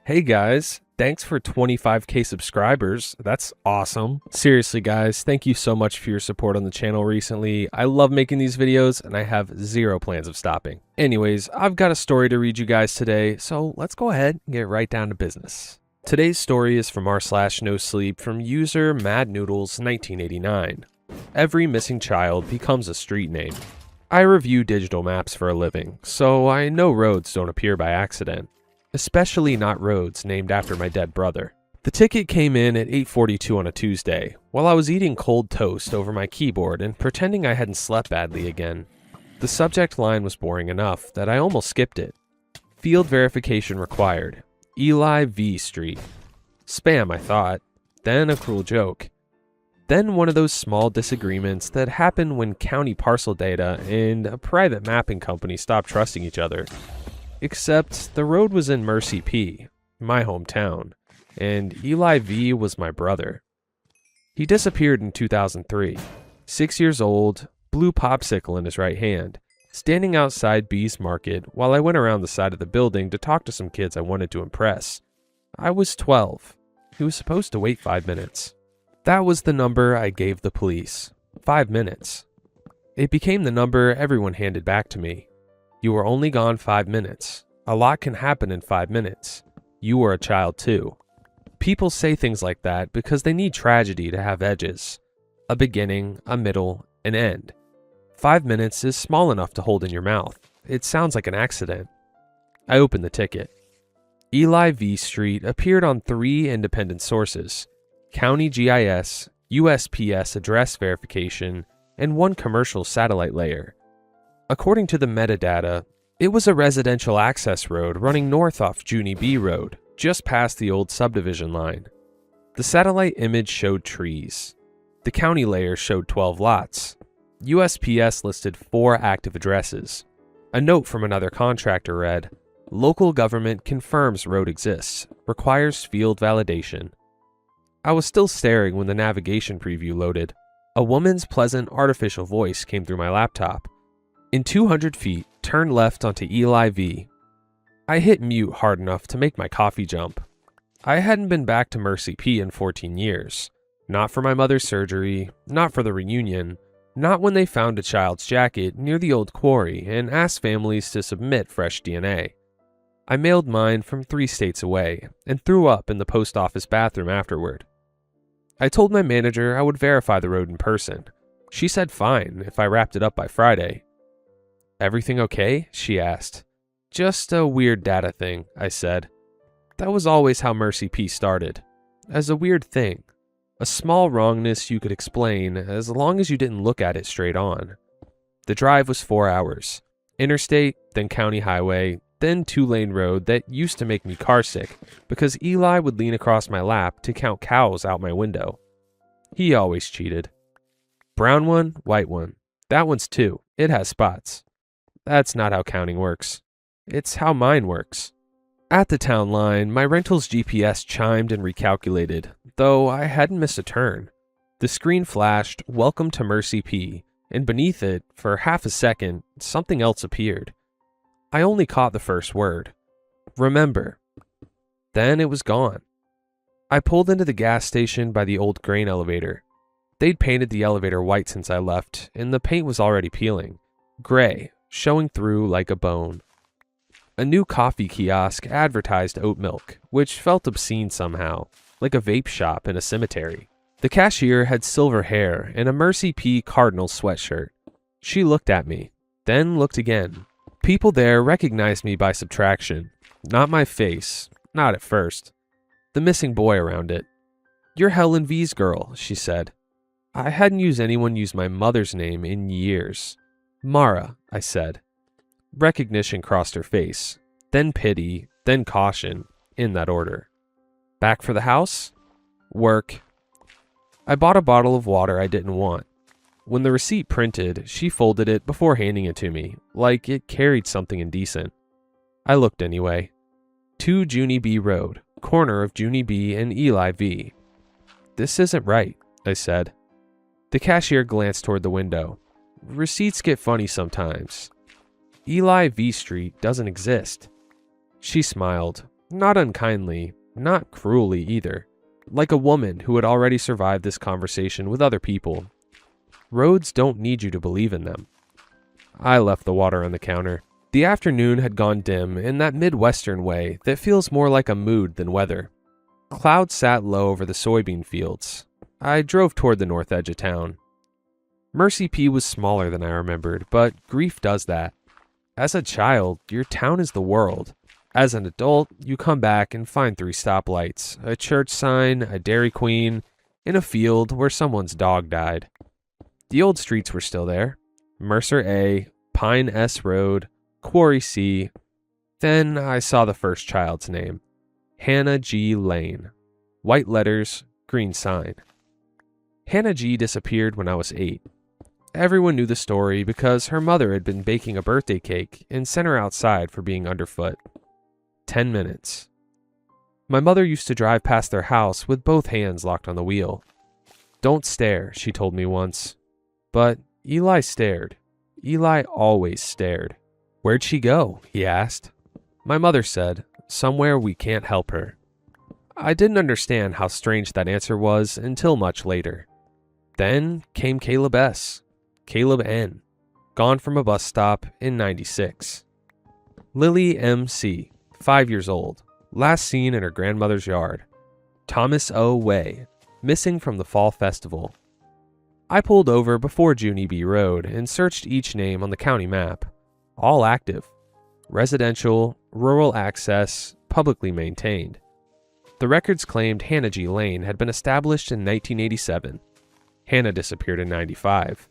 Hey guys, thanks for 25k subscribers. That's awesome. Seriously guys, thank you so much for your support on the channel recently. I love making these videos and I have zero plans of stopping. Anyways, I've got a story to read you guys today, so let's go ahead and get right down to business. Today's story is from r/nosleep from user madnoodles1989. Every missing child becomes a street name. I review digital maps for a living, so I know roads don't appear by accident. Especially not roads named after my dead brother. The ticket came in at 8:42 on a Tuesday, while I was eating cold toast over my keyboard and pretending I hadn't slept badly again. The subject line was boring enough that I almost skipped it. Field verification required. Eli V Street. Spam, I thought. Then a cruel joke. Then one of those small disagreements that happen when county parcel data and a private mapping company stop trusting each other. Except the road was in Mercy P, my hometown, and Eli V was my brother. He disappeared in 2003, 6 years old, blue popsicle in his right hand, standing outside B's Market while I went around the side of the building to talk to some kids I wanted to impress. I was 12. He was supposed to wait 5 minutes. That was the number I gave the police. 5 minutes. It became the number everyone handed back to me. You were only gone 5 minutes. A lot can happen in 5 minutes. You were a child too. People say things like that because they need tragedy to have edges. A beginning, a middle, an end. 5 minutes is small enough to hold in your mouth. It sounds like an accident. I opened the ticket. Eli V Street appeared on 3 independent sources: County GIS, USPS address verification, and 1 commercial satellite layer. According to the metadata, it was a residential access road running north off Junie B Road, just past the old subdivision line. The satellite image showed trees. The county layer showed 12 lots. USPS listed 4 active addresses. A note from another contractor read, "Local government confirms road exists. Requires field validation." I was still staring when the navigation preview loaded. A woman's pleasant artificial voice came through my laptop. In 200 feet, turn left onto Eli V. I hit mute hard enough to make my coffee jump. I hadn't been back to Mercy P in 14 years. Not for my mother's surgery, not for the reunion, not when they found a child's jacket near the old quarry and asked families to submit fresh DNA. I mailed mine from 3 states away and threw up in the post office bathroom afterward. I told my manager I would verify the road in person. She said fine if I wrapped it up by Friday. "Everything okay?" she asked. "Just a weird data thing," I said. That was always how Mercy P started. As a weird thing. A small wrongness you could explain as long as you didn't look at it straight on. The drive was 4 hours. Interstate, then county highway, then 2-lane road that used to make me carsick because Eli would lean across my lap to count cows out my window. He always cheated. Brown one, white one. That one's 2. It has spots. That's not how counting works. It's how mine works. At the town line, my rental's GPS chimed and recalculated, though I hadn't missed a turn. The screen flashed, "Welcome to Mercy P," and beneath it, for half a second, something else appeared. I only caught the first word. Remember. Then it was gone. I pulled into the gas station by the old grain elevator. They'd painted the elevator white since I left, and the paint was already peeling. Gray, showing through like a bone. A new coffee kiosk advertised oat milk, which felt obscene somehow, like a vape shop in a cemetery. The cashier had silver hair and a Mercy P Cardinal sweatshirt. She looked at me, then looked again. People there recognized me by subtraction. Not my face, not at first. The missing boy around it. "You're Helen V's girl," she said. I hadn't used anyone use my mother's name in years. "Mara," I said. Recognition crossed her face, then pity, then caution, in that order. "Back for the house?" "Work." I bought a bottle of water I didn't want. When the receipt printed, she folded it before handing it to me, like it carried something indecent. I looked anyway. 2 Junie B Road, corner of Junie B and Eli V. "This isn't right," I said. The cashier glanced toward the window. "Receipts get funny sometimes. Eli V Street doesn't exist." She smiled. Not unkindly, not cruelly either. Like a woman who had already survived this conversation with other people. Roads don't need you to believe in them. I left the water on the counter. The afternoon had gone dim in that Midwestern way that feels more like a mood than weather. Clouds sat low over the soybean fields. I drove toward the north edge of town. Mercy P was smaller than I remembered, but grief does that. As a child, your town is the world. As an adult, you come back and find 3 stoplights, a church sign, a Dairy Queen, in a field where someone's dog died. The old streets were still there. Mercer A, Pine S Road, Quarry C. Then I saw the first child's name. Hannah G. Lane. White letters, green sign. Hannah G. disappeared when I was 8. Everyone knew the story because her mother had been baking a birthday cake and sent her outside for being underfoot. 10 minutes. My mother used to drive past their house with both hands locked on the wheel. "Don't stare," she told me once. But Eli stared. Eli always stared. "Where'd she go?" he asked. My mother said, "Somewhere we can't help her." I didn't understand how strange that answer was until much later. Then came Caleb S. Caleb N. Gone from a bus stop in '96. Lily M.C., 5 years old, last seen in her grandmother's yard. Thomas O. Way, missing from the fall festival. I pulled over before Junie B. Road and searched each name on the county map. All active. Residential, rural access, publicly maintained. The records claimed Hannah G. Lane had been established in 1987. Hannah disappeared in '95.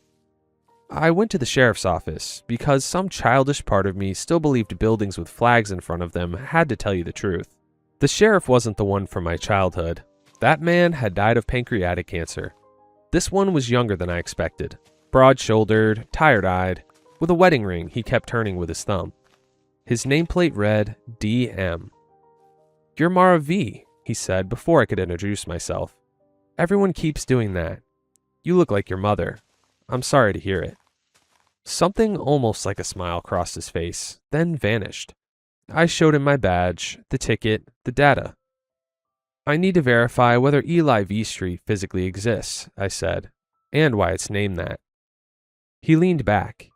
I went to the sheriff's office because some childish part of me still believed buildings with flags in front of them had to tell you the truth. The sheriff wasn't the one from my childhood. That man had died of pancreatic cancer. This one was younger than I expected. Broad-shouldered, tired-eyed, with a wedding ring he kept turning with his thumb. His nameplate read DM. "You're Mara V," he said before I could introduce myself. "Everyone keeps doing that. You look like your mother. I'm sorry to hear it." Something almost like a smile crossed his face, then vanished. I showed him my badge, the ticket, the data. "I need to verify whether Eli V Street physically exists," I said, "and why it's named that." He leaned back.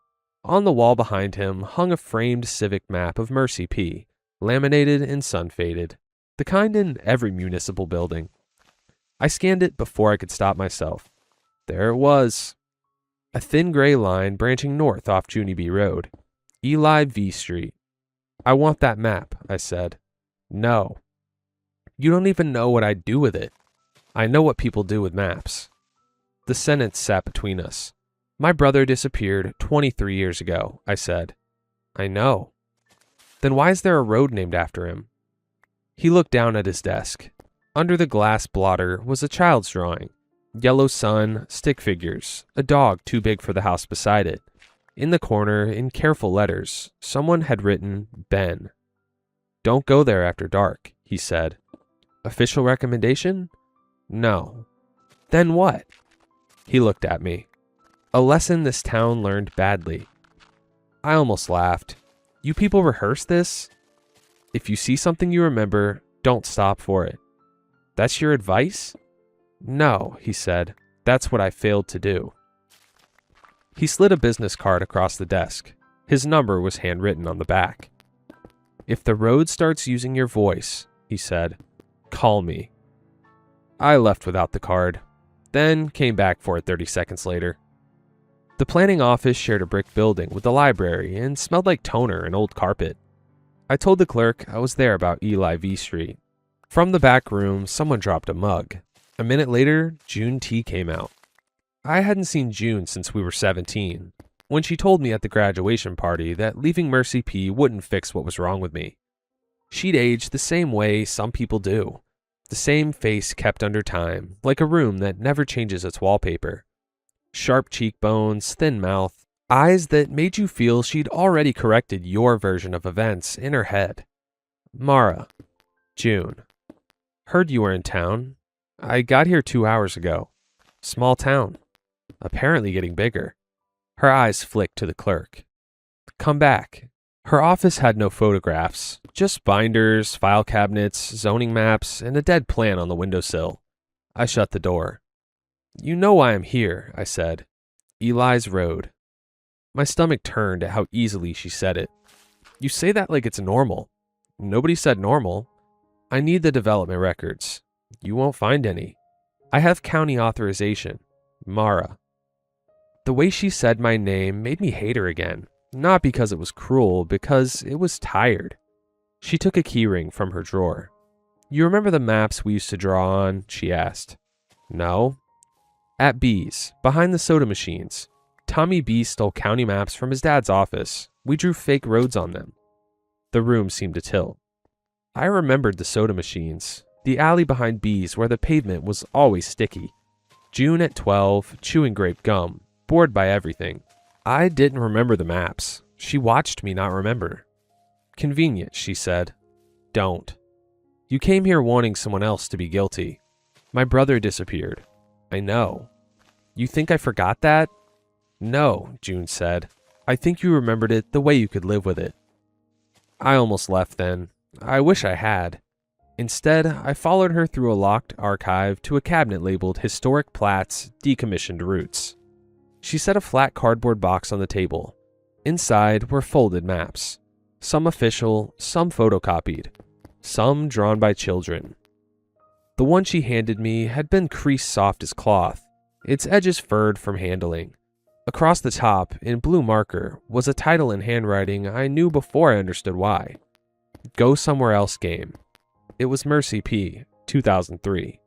On the wall behind him hung a framed civic map of Mercy P, laminated and sun-faded, the kind in every municipal building. I scanned it before I could stop myself. There it was. A thin gray line branching north off Junie B. Road. Eli V Street. "I want that map," I said. "No. You don't even know what I'd do with it." "I know what people do with maps." The sentence sat between us. "My brother disappeared 23 years ago," I said. "I know." "Then why is there a road named after him?" He looked down at his desk. Under the glass blotter was a child's drawing. Yellow sun, stick figures, a dog too big for the house beside it. In the corner, in careful letters, someone had written Ben. "Don't go there after dark," he said. "Official recommendation?" "No." "Then what?" He looked at me. "A lesson this town learned badly." I almost laughed. "You people rehearse this? If you see something you remember, don't stop for it." "That's your advice?" "No," he said. "That's what I failed to do." He slid a business card across the desk. His number was handwritten on the back. "If the road starts using your voice," he said, "call me." I left without the card, then came back for it 30 seconds later. The planning office shared a brick building with the library and smelled like toner and old carpet. I told the clerk I was there about Eli V Street. From the back room, someone dropped a mug. A minute later, June T came out. I hadn't seen June since we were 17, when she told me at the graduation party that leaving Mercy P wouldn't fix what was wrong with me. She'd aged the same way some people do. The same face kept under time, like a room that never changes its wallpaper. Sharp cheekbones, thin mouth, eyes that made you feel she'd already corrected your version of events in her head. "Mara. June. Heard you were in town. I got here 2 hours ago. Small town. Apparently getting bigger." Her eyes flicked to the clerk. "Come back. Her office had no photographs, just binders, file cabinets, zoning maps, and a dead plant on the windowsill. I shut the door. "You know why I'm here," I said. "Eli's Road." My stomach turned at how easily she said it. "You say that like it's normal." "Nobody said normal." "I need the development records." "You won't find any." "I have county authorization." "Mara." The way she said my name made me hate her again. Not because it was cruel, because it was tired. She took a keyring from her drawer. "You remember the maps we used to draw on?" she asked. "No." "At B's, behind the soda machines. Tommy B stole county maps from his dad's office. We drew fake roads on them." The room seemed to tilt. I remembered the soda machines, the alley behind B's where the pavement was always sticky. June at 12, chewing grape gum, bored by everything. I didn't remember the maps. She watched me not remember. "Convenient," she said. "Don't. You came here wanting someone else to be guilty. My brother disappeared." "I know." "You think I forgot that?" "No," June said. "I think you remembered it the way you could live with it." I almost left then. I wish I had. Instead, I followed her through a locked archive to a cabinet labeled Historic Plats, Decommissioned Routes. She set a flat cardboard box on the table. Inside were folded maps. Some official, some photocopied, some drawn by children. The one she handed me had been creased soft as cloth, its edges furred from handling. Across the top, in blue marker, was a title in handwriting I knew before I understood why. Go Somewhere Else Game. It was Mercy P., 2003.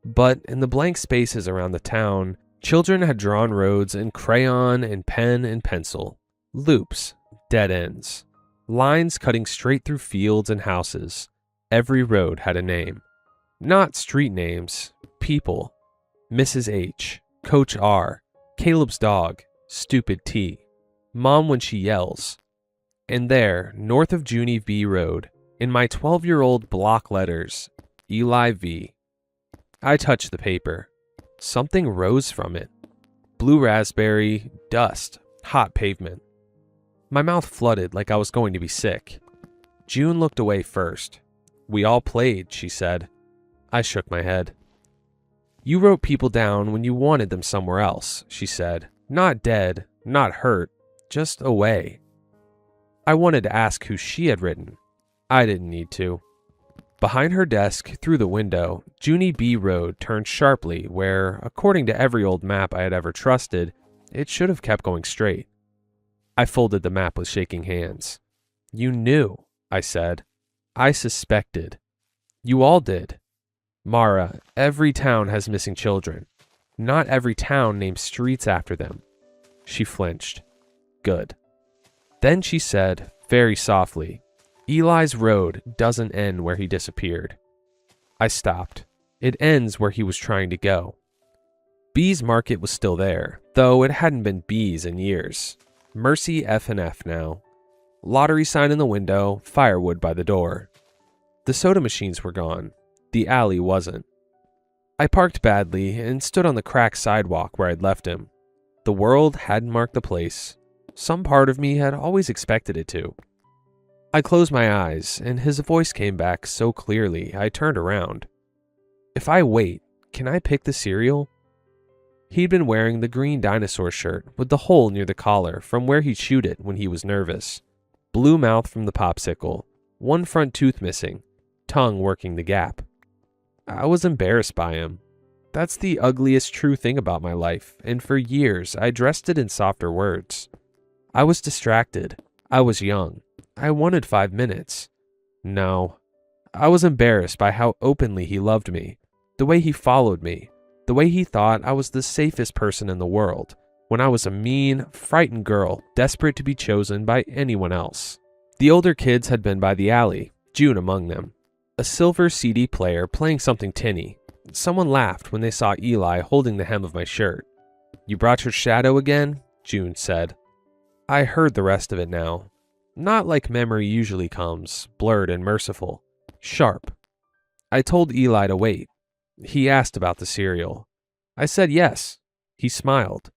But in the blank spaces around the town, children had drawn roads in crayon and pen and pencil. Loops, dead ends, lines cutting straight through fields and houses. Every road had a name. Not street names, people. Mrs. H, Coach R, Caleb's dog, Stupid T, Mom when she yells. And there, north of Junie V Road, in my 12-year-old block letters, Eli V. I touched the paper. Something rose from it. Blue raspberry, dust, hot pavement. My mouth flooded like I was going to be sick. June looked away first. "We all played," she said. I shook my head. "You wrote people down when you wanted them somewhere else," she said. "Not dead, not hurt, just away." I wanted to ask who she had written. I didn't need to. Behind her desk, through the window, Junie B Road turned sharply where, according to every old map I had ever trusted, it should have kept going straight. I folded the map with shaking hands. "You knew," I said. "I suspected. You all did. Mara, every town has missing children. Not every town names streets after them." She flinched. "Good." Then she said, very softly, "Eli's road doesn't end where he disappeared." I stopped. "It ends where he was trying to go." B's Market was still there, though it hadn't been B's in years. Mercy F&F now. Lottery sign in the window, firewood by the door. The soda machines were gone. The alley wasn't. I parked badly and stood on the cracked sidewalk where I'd left him. The world hadn't marked the place. Some part of me had always expected it to. I closed my eyes, and his voice came back so clearly I turned around. "If I wait, can I pick the cereal?" He'd been wearing the green dinosaur shirt with the hole near the collar from where he'd chewed it when he was nervous. Blue mouth from the popsicle, one front tooth missing, tongue working the gap. I was embarrassed by him. That's the ugliest true thing about my life, and for years I dressed it in softer words. I was distracted. I was young. I wanted 5 minutes. No. I was embarrassed by how openly he loved me, the way he followed me, the way he thought I was the safest person in the world, when I was a mean, frightened girl desperate to be chosen by anyone else. The older kids had been by the alley, June among them. A silver CD player playing something tinny. Someone laughed when they saw Eli holding the hem of my shirt. "You brought your shadow again?" June said. I heard the rest of it now. Not like memory usually comes, blurred and merciful. Sharp. I told Eli to wait. He asked about the cereal. I said yes. He smiled.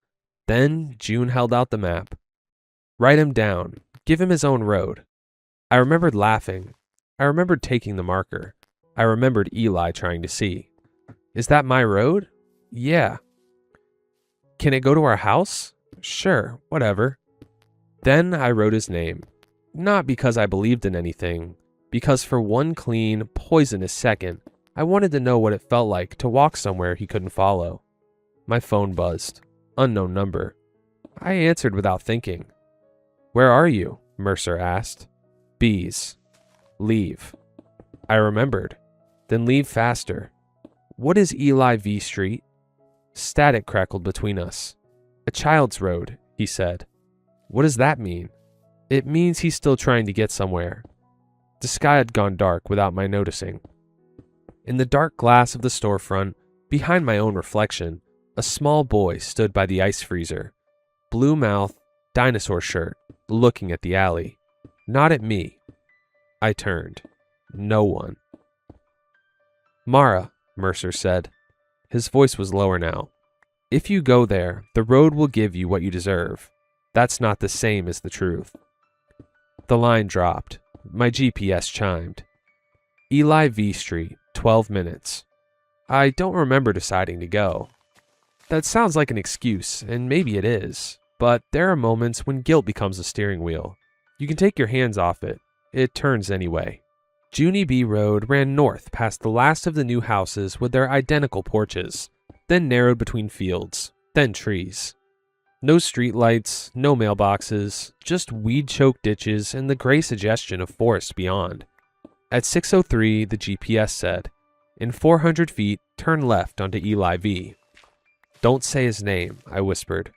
Then June held out the map. "Write him down. Give him his own road. I remembered laughing. I remembered taking the marker. I remembered Eli trying to see. Is that my road? Yeah. Can it go to our house? Sure, whatever. Then I wrote his name. Not because I believed in anything, because for one clean, poisonous second, I wanted to know what it felt like to walk somewhere he couldn't follow. My phone buzzed. Unknown number. I answered without thinking. Where are you? Mercer asked. Bees. Leave. I remembered. Then leave faster. What is Eli V Street? Static crackled between us. A child's road, he said. What does that mean? It means he's still trying to get somewhere. The sky had gone dark without my noticing. In the dark glass of the storefront, behind my own reflection, a small boy stood by the ice freezer. Blue mouth, dinosaur shirt, looking at the alley. Not at me. I turned. No one. Mara, Mercer said. His voice was lower now. If you go there, the road will give you what you deserve. That's not the same as the truth. The line dropped. My GPS chimed. Eli V Street, 12 minutes. I don't remember deciding to go. That sounds like an excuse, and maybe it is, but there are moments when guilt becomes a steering wheel. You can take your hands off it. It turns anyway. Junie B Road ran north past the last of the new houses with their identical porches, then narrowed between fields, then trees. No streetlights, no mailboxes, just weed-choked ditches and the gray suggestion of forest beyond. At 6:03, the GPS said, in 400 feet, turn left onto Eli V. Don't say his name, I whispered.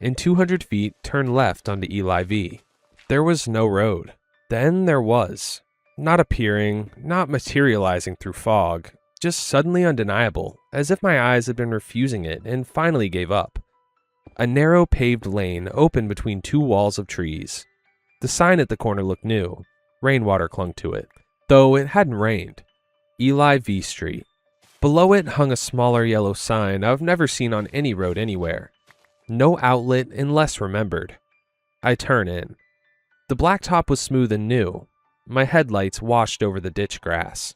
In 200 feet, turn left onto Eli V. There was no road. Then there was. Not appearing, not materializing through fog, just suddenly undeniable, as if my eyes had been refusing it and finally gave up. A narrow paved lane opened between two walls of trees. The sign at the corner looked new. Rainwater clung to it, though it hadn't rained. Eli V Street. Below it hung a smaller yellow sign I've never seen on any road anywhere. No outlet unless remembered. I turn in. The blacktop was smooth and new. My headlights washed over the ditch grass.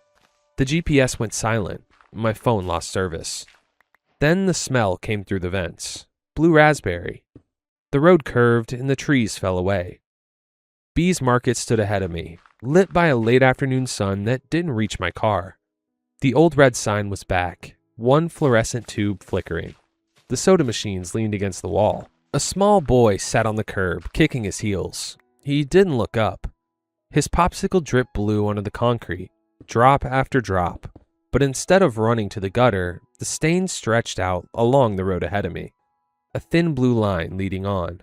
The GPS went silent. My phone lost service. Then the smell came through the vents. Blue raspberry. The road curved and the trees fell away. Bees Market stood ahead of me, lit by a late afternoon sun that didn't reach my car. The old red sign was back, one fluorescent tube flickering. The soda machines leaned against the wall. A small boy sat on the curb, kicking his heels. He didn't look up. His popsicle dripped blue onto the concrete, drop after drop, but instead of running to the gutter, the stain stretched out along the road ahead of me, a thin blue line leading on.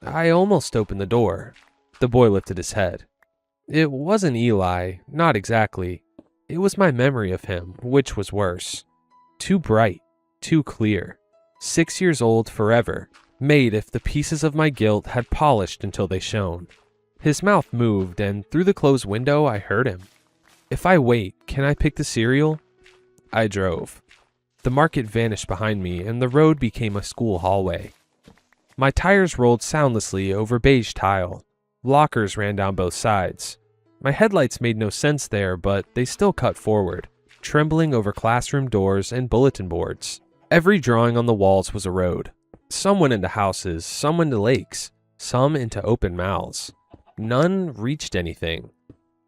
I almost opened the door. The boy lifted his head. It wasn't Eli, not exactly. It was my memory of him, which was worse. Too bright, too clear. 6 years old forever, made if the pieces of my guilt had polished until they shone. His mouth moved, and through the closed window I heard him. If I wait, can I pick the cereal? I drove. The market vanished behind me, and the road became a school hallway. My tires rolled soundlessly over beige tile. Lockers ran down both sides. My headlights made no sense there, but they still cut forward, trembling over classroom doors and bulletin boards. Every drawing on the walls was a road. Some went into houses, some into lakes, some into open mouths. None reached anything.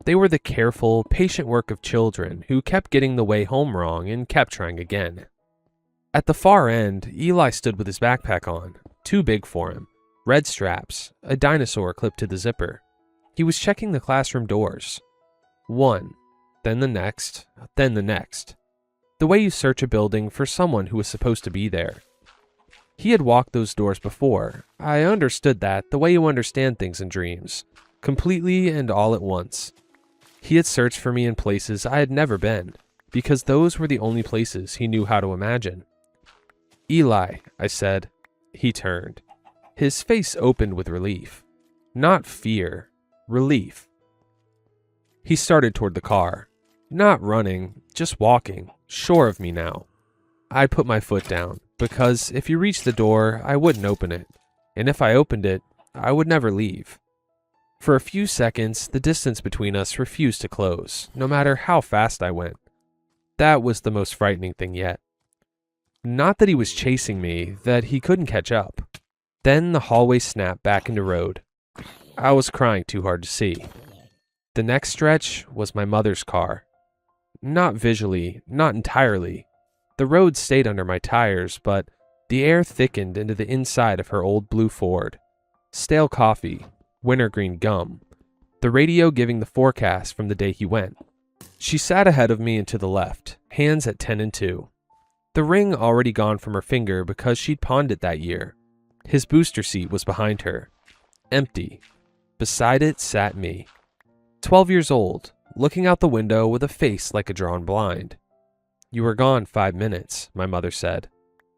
They were the careful, patient work of children who kept getting the way home wrong and kept trying again. At the far end, Eli stood with his backpack on, too big for him, red straps, a dinosaur clipped to the zipper. He was checking the classroom doors. One, then the next, then the next. The way you search a building for someone who was supposed to be there. He had walked those doors before. I understood that, the way you understand things in dreams, completely and all at once. He had searched for me in places I had never been, because those were the only places he knew how to imagine. Eli, I said. He turned. His face opened with relief. Not fear. Relief. He started toward the car. Not running, just walking, sure of me now. I put my foot down, because if you reached the door, I wouldn't open it. And if I opened it, I would never leave. For a few seconds, the distance between us refused to close, no matter how fast I went. That was the most frightening thing yet. Not that he was chasing me, that he couldn't catch up. Then the hallway snapped back into road. I was crying too hard to see. The next stretch was my mother's car. Not visually, not entirely. The road stayed under my tires, but the air thickened into the inside of her old blue Ford. Stale coffee, wintergreen gum, the radio giving the forecast from the day he went. She sat ahead of me and to the left, hands at 10 and 2. The ring already gone from her finger because she'd pawned it that year. His booster seat was behind her, empty. Beside it sat me, 12 years old, looking out the window with a face like a drawn blind. "You were gone 5 minutes," my mother said.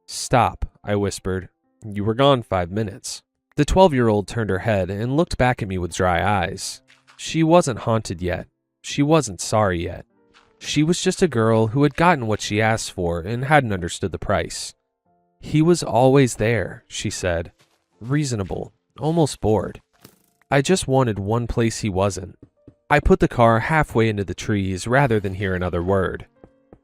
"Stop," I whispered. "You were gone 5 minutes." The 12-year-old turned her head and looked back at me with dry eyes. She wasn't haunted yet. She wasn't sorry yet. She was just a girl who had gotten what she asked for and hadn't understood the price. "He was always there," she said. Reasonable, almost bored. I just wanted one place he wasn't. I put the car halfway into the trees rather than hear another word.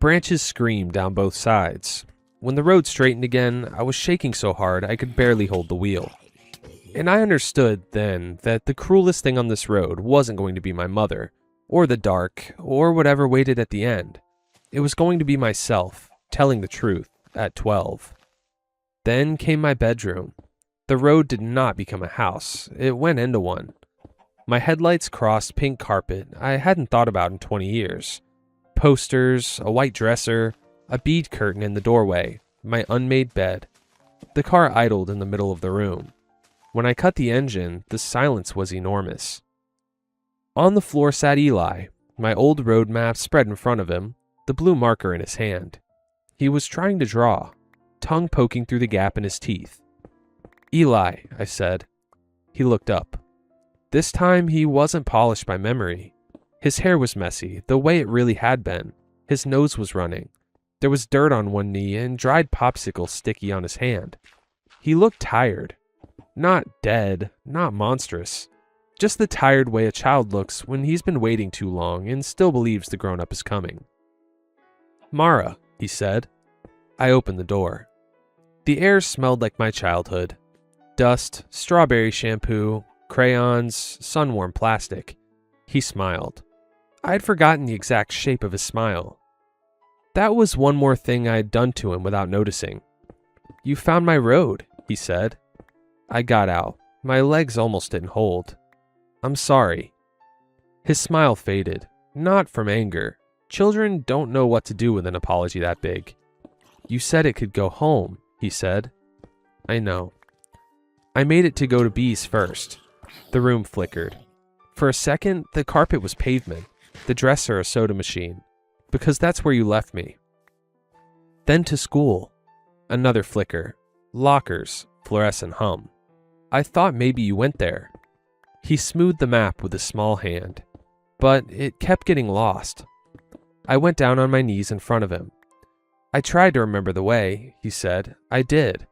Branches screamed down both sides. When the road straightened again, I was shaking so hard I could barely hold the wheel. And I understood then that the cruelest thing on this road wasn't going to be my mother, or the dark, or whatever waited at the end. It was going to be myself, telling the truth, at 12. Then came my bedroom. The road did not become a house, it went into one. My headlights crossed pink carpet I hadn't thought about in 20 years. Posters, a white dresser, a bead curtain in the doorway, my unmade bed. The car idled in the middle of the room. When I cut the engine, the silence was enormous. On the floor sat Eli, my old road map spread in front of him, the blue marker in his hand. He was trying to draw, tongue poking through the gap in his teeth. "Eli," I said. He looked up. This time he wasn't polished by memory. His hair was messy, the way it really had been. His nose was running. There was dirt on one knee and dried popsicle sticky on his hand. He looked tired. Not dead, not monstrous. Just the tired way a child looks when he's been waiting too long and still believes the grown-up is coming. "Mara," he said. I opened the door. The air smelled like my childhood. Dust, strawberry shampoo, crayons, sun-warm plastic. He smiled. I had forgotten the exact shape of his smile. That was one more thing I had done to him without noticing. "You found my road," he said. I got out. My legs almost didn't hold. "I'm sorry." His smile faded, not from anger. Children don't know what to do with an apology that big. "You said it could go home," he said. "I know." I made it to go to B's first. The room flickered. For a second, the carpet was pavement, the dresser a soda machine, because that's where you left me. Then to school. Another flicker. Lockers, fluorescent hum. "I thought maybe you went there." He smoothed the map with a small hand, but it kept getting lost. I went down on my knees in front of him. "I tried to remember the way," he said. "I did.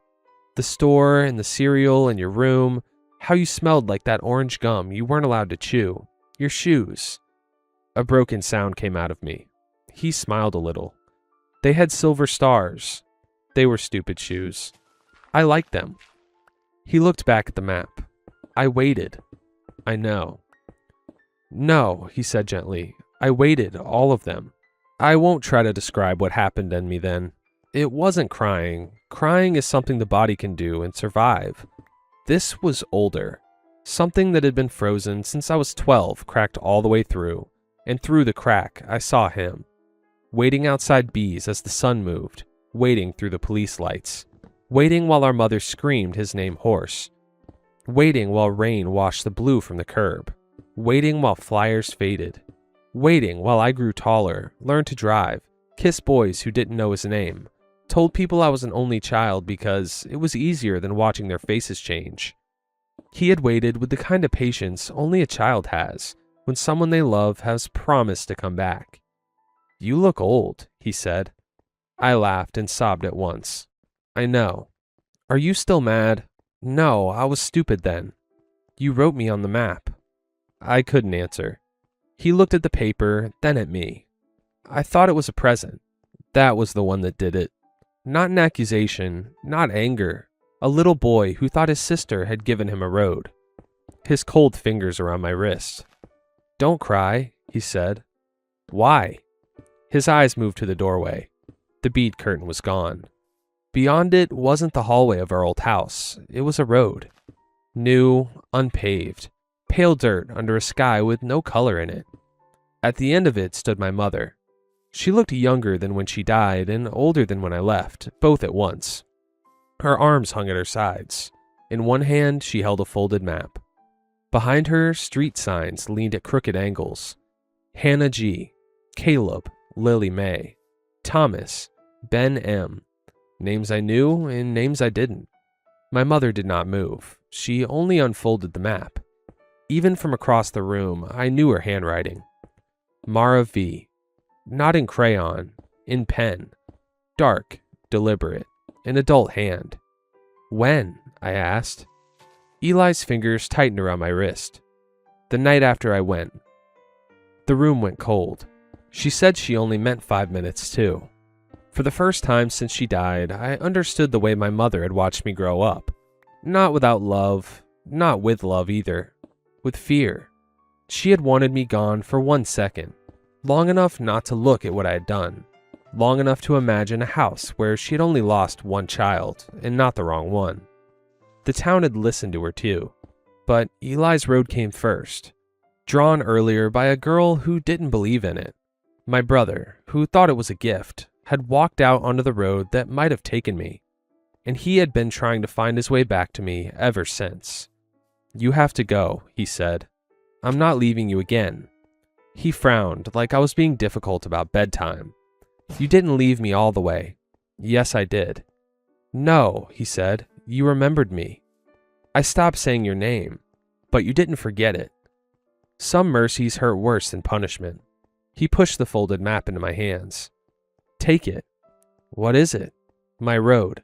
The store and the cereal and your room, how you smelled like that orange gum you weren't allowed to chew, your shoes." A broken sound came out of me. He smiled a little. "They had silver stars. They were stupid shoes. I liked them." He looked back at the map. I waited. "I know." "No," he said gently. "I waited, all of them." I won't try to describe what happened in me then. It wasn't crying. Crying is something the body can do and survive. This was older. Something that had been frozen since I was 12 cracked all the way through, and through the crack I saw him. Waiting outside B's as the sun moved, waiting through the police lights, waiting while our mother screamed his name hoarse, waiting while rain washed the blue from the curb, waiting while flyers faded, waiting while I grew taller, learned to drive, kissed boys who didn't know his name, told people I was an only child because it was easier than watching their faces change. He had waited with the kind of patience only a child has when someone they love has promised to come back. "You look old," he said. I laughed and sobbed at once. "I know." "Are you still mad?" "No, I was stupid then." "You wrote me on the map." I couldn't answer. He looked at the paper, then at me. I thought it was a present. That was the one that did it. Not an accusation, not anger. A little boy who thought his sister had given him a road. His cold fingers around my wrist. "Don't cry," he said. "Why?" His eyes moved to the doorway. The bead curtain was gone. Beyond it wasn't the hallway of our old house. It was a road. New, unpaved, pale dirt under a sky with no color in it. At the end of it stood my mother. She looked younger than when she died and older than when I left, both at once. Her arms hung at her sides. In one hand, she held a folded map. Behind her, street signs leaned at crooked angles. Hannah G., Caleb, Lily Mae, Thomas, Ben M. Names I knew and names I didn't. My mother did not move. She only unfolded the map. Even from across the room, I knew her handwriting. Mara V. Not in crayon, in pen. Dark, deliberate, an adult hand. "When?" I asked. Eli's fingers tightened around my wrist. "The night after I went." The room went cold. She said she only meant 5 minutes too. For the first time since she died, I understood the way my mother had watched me grow up. Not without love, not with love either. With fear. She had wanted me gone for 1 second. Long enough not to look at what I had done. Long enough to imagine a house where she had only lost one child, and not the wrong one. The town had listened to her too. But Eli's road came first. Drawn earlier by a girl who didn't believe in it. My brother, who thought it was a gift, had walked out onto the road that might have taken me. And he had been trying to find his way back to me ever since. "You have to go," he said. "I'm not leaving you again." He frowned like I was being difficult about bedtime. "You didn't leave me all the way." "Yes, I did." "No," he said. "You remembered me. I stopped saying your name, but you didn't forget it." Some mercies hurt worse than punishment. He pushed the folded map into my hands. "Take it." "What is it?" "My road."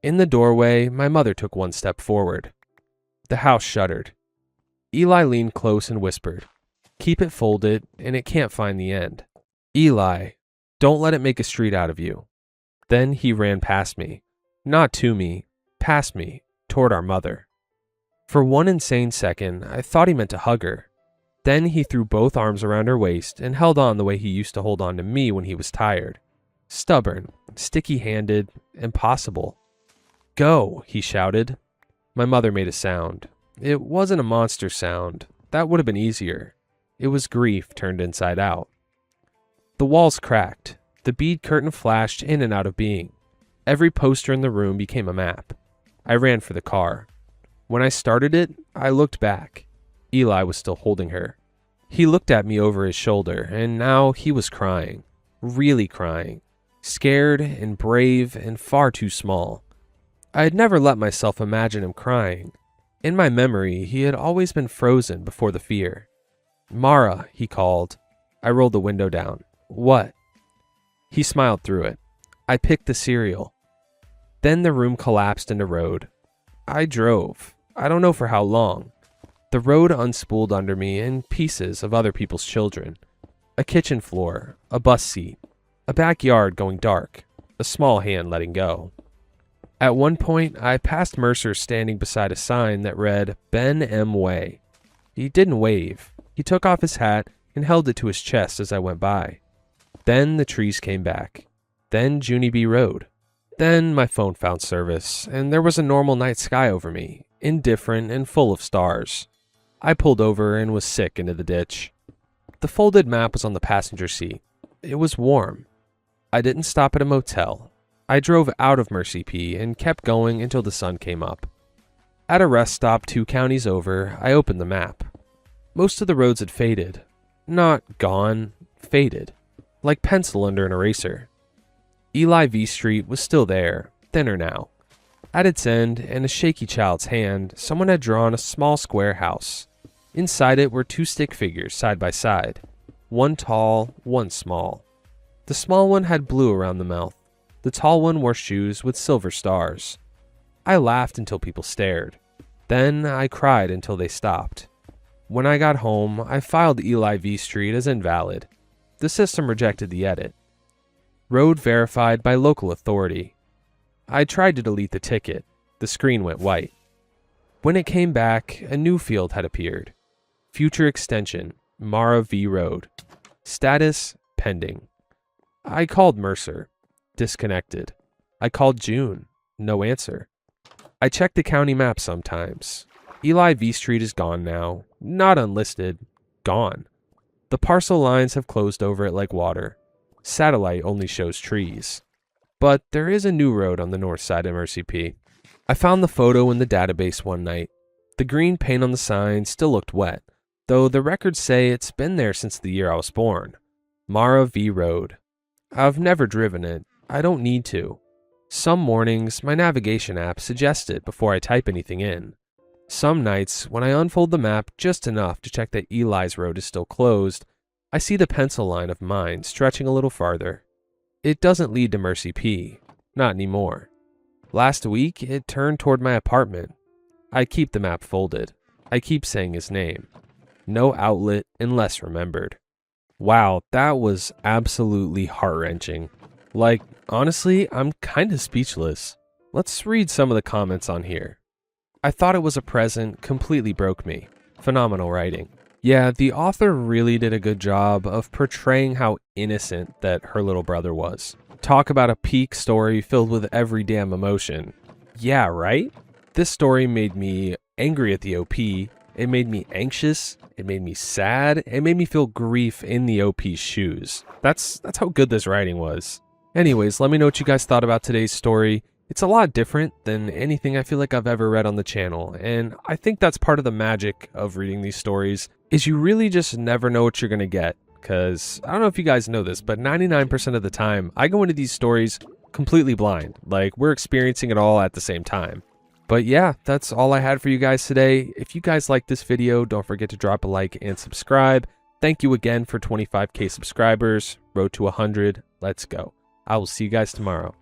In the doorway, my mother took 1 step forward. The house shuddered. Eli leaned close and whispered, "Keep it folded, and it can't find the end." "Eli, don't let it make a street out of you." Then he ran past me. Not to me, past me, toward our mother. For 1 insane second, I thought he meant to hug her. Then he threw both arms around her waist and held on the way he used to hold on to me when he was tired. Stubborn, sticky-handed, impossible. "Go," he shouted. My mother made a sound. It wasn't a monster sound. That would have been easier. It was grief turned inside out. The walls cracked. The bead curtain flashed in and out of being. Every poster in the room became a map. I ran for the car. When I started it, I looked back. Eli was still holding her. He looked at me over his shoulder, and now he was crying. Really crying. Scared and brave and far too small. I had never let myself imagine him crying. In my memory, he had always been frozen before the fear. "Mara," he called. I rolled the window down. "What?" He smiled through it. "I picked the cereal." Then the room collapsed into road. I drove. I don't know for how long. The road unspooled under me and pieces of other people's children. A kitchen floor, a bus seat, a backyard going dark, a small hand letting go. At one point, I passed Mercer standing beside a sign that read, "Ben M. Way." He didn't wave. He took off his hat and held it to his chest as I went by. Then the trees came back. Then Junie B. Road. Then my phone found service, and there was a normal night sky over me, indifferent and full of stars. I pulled over and was sick into the ditch. The folded map was on the passenger seat. It was warm. I didn't stop at a motel. I drove out of Mercy P and kept going until the sun came up. At a rest stop 2 counties over, I opened the map. Most of the roads had faded. Not gone, faded. Like pencil under an eraser. Eli V Street was still there, thinner now. At its end, in a shaky child's hand, someone had drawn a small square house. Inside it were 2 stick figures side by side. One tall, one small. The small one had blue around the mouth. The tall one wore shoes with silver stars. I laughed until people stared. Then I cried until they stopped. When I got home, I filed Eli V Street as invalid. The system rejected the edit. Road verified by local authority. I tried to delete the ticket. The screen went white. When it came back, a new field had appeared. Future extension, Mara V Road. Status, pending. I called Mercer. Disconnected. I called June. No answer. I check the county map sometimes. Eli V Street is gone now. Not unlisted. Gone. The parcel lines have closed over it like water. Satellite only shows trees. But there is a new road on the north side of MRCP. I found the photo in the database one night. The green paint on the sign still looked wet, though the records say it's been there since the year I was born. Mara V Road. I've never driven it. I don't need to. Some mornings, my navigation app suggests it before I type anything in. Some nights, when I unfold the map just enough to check that Eli's road is still closed, I see the pencil line of mine stretching a little farther. It doesn't lead to Mercy P. Not anymore. Last week, it turned toward my apartment. I keep the map folded. I keep saying his name. No outlet unless remembered. Wow, that was absolutely heart-wrenching. Like, honestly, I'm kinda speechless. Let's read some of the comments on here. I thought it was a present, completely broke me. Phenomenal writing. Yeah, the author really did a good job of portraying how innocent that her little brother was. Talk about a peak story filled with every damn emotion. Yeah, right? This story made me angry at the OP, it made me anxious, it made me sad, it made me feel grief in the OP's shoes. That's how good this writing was. Anyways, let me know what you guys thought about today's story. It's a lot different than anything I feel like I've ever read on the channel, and I think that's part of the magic of reading these stories, is you really just never know what you're gonna get. Because I don't know if you guys know this, but 99% of the time, I go into these stories completely blind. Like, we're experiencing it all at the same time. But yeah, that's all I had for you guys today. If you guys like this video, don't forget to drop a like and subscribe. Thank you again for 25K subscribers. Road to 100. Let's go. I will see you guys tomorrow.